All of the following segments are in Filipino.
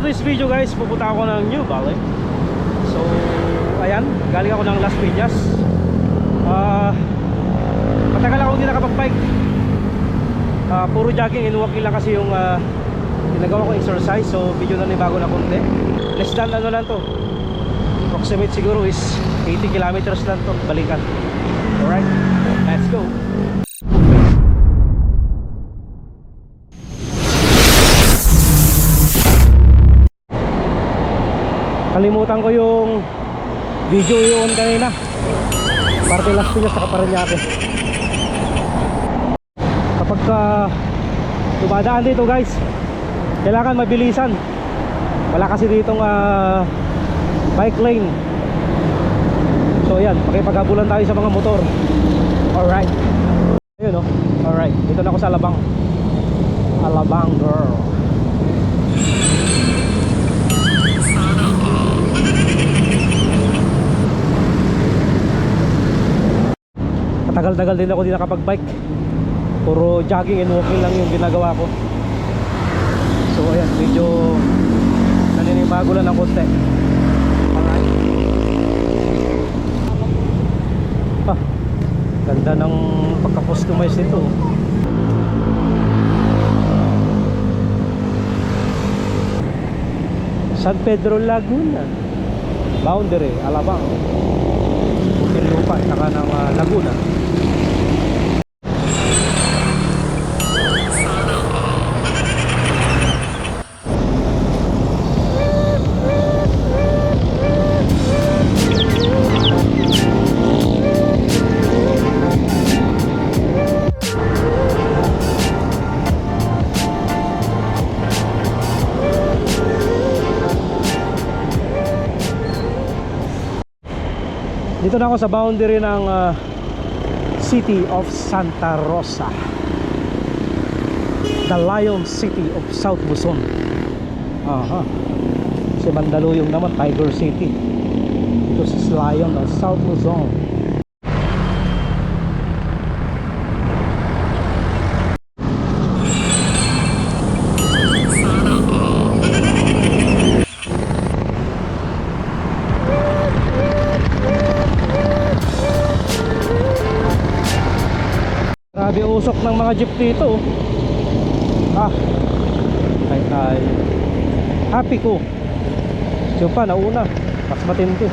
today's video guys, pupunta ako ng New Valley. So, ayan, galing ako ng Las Piñas. Matagal ako hindi nakapag-bike. Puro jogging and walking lang kasi yung ginagawa ko exercise. So, medyo nanibago na konti. Less than ano lang to, approximate siguro is 80 kilometers lang to, balikan. Alright, let's go. Kalimutan ko yung video yun kanina. Parte Las Piñas sa Paranaque. Kapag dumadaan dito guys, kailangan mabilisan. Wala kasi ditong bike lane. So yan, makipaghabulan tayo sa mga motor. Alright. Ayun o, alright. Dito na ako sa Alabang. Alabang girl. Tagal-tagal din ako di nakapag-bike. Puro jogging and walking lang yung ginagawa ko. So ayan, medyo naninibago lang ng konti. Alright. Ganda ng pagka-customize nito. San Pedro Laguna, boundary, Alabang, Lupa, saka ng Laguna. Dito na ako sa boundary ng City of Santa Rosa, the Lion City of South Luzon. Si Mandaluyong naman Tiger City. Ito si Lion of South Luzon. Grabe usok ng mga jeep dito. Ay happy ko. Yung pa nauna, mas matindi.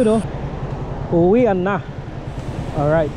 Yun o, uwian na. Alright.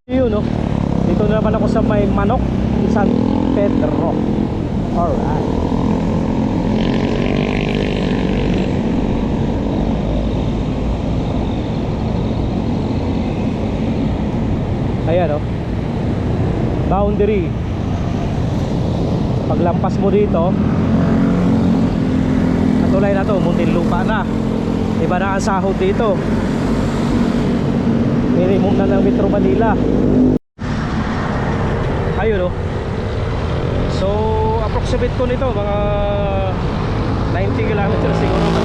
Yun no, dito na naman ako sa may Manok, San Pedro. Alright. Ayan no, boundary. Paglampas mo dito, katulay na to, Muntinlupa na. Iba na ang sahod dito. Minimum na ng Metro Manila. Ayun o. So approximate ko nito mga 90 kilometers siguro.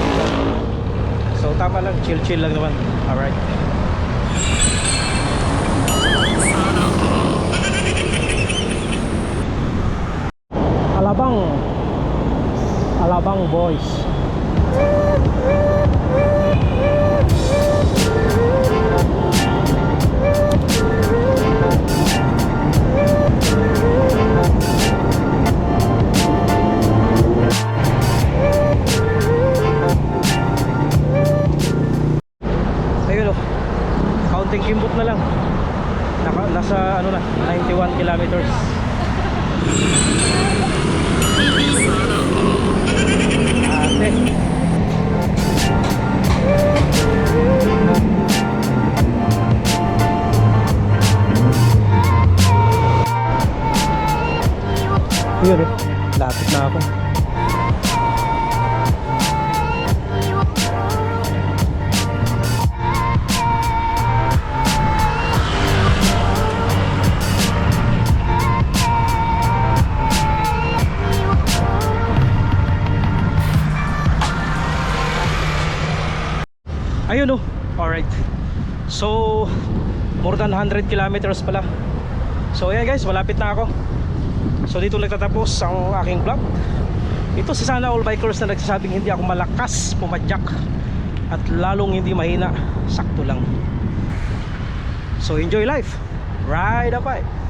So tama lang, chill lang naman. Alright. Alabang boys. Kaunting kimbot na lang. Nasa ano na, 91 kilometers. Ate. Yun eh, lapit na ako. Ayun oh, alright. So, more than 100 kilometers pala. So ayan guys, malapit na ako. So dito nagtatapos ang aking vlog. Ito si Sana All Bikers na nagsasabing hindi ako malakas pumadyak at lalong hindi mahina. Sakto lang. So enjoy life. Ride a bike.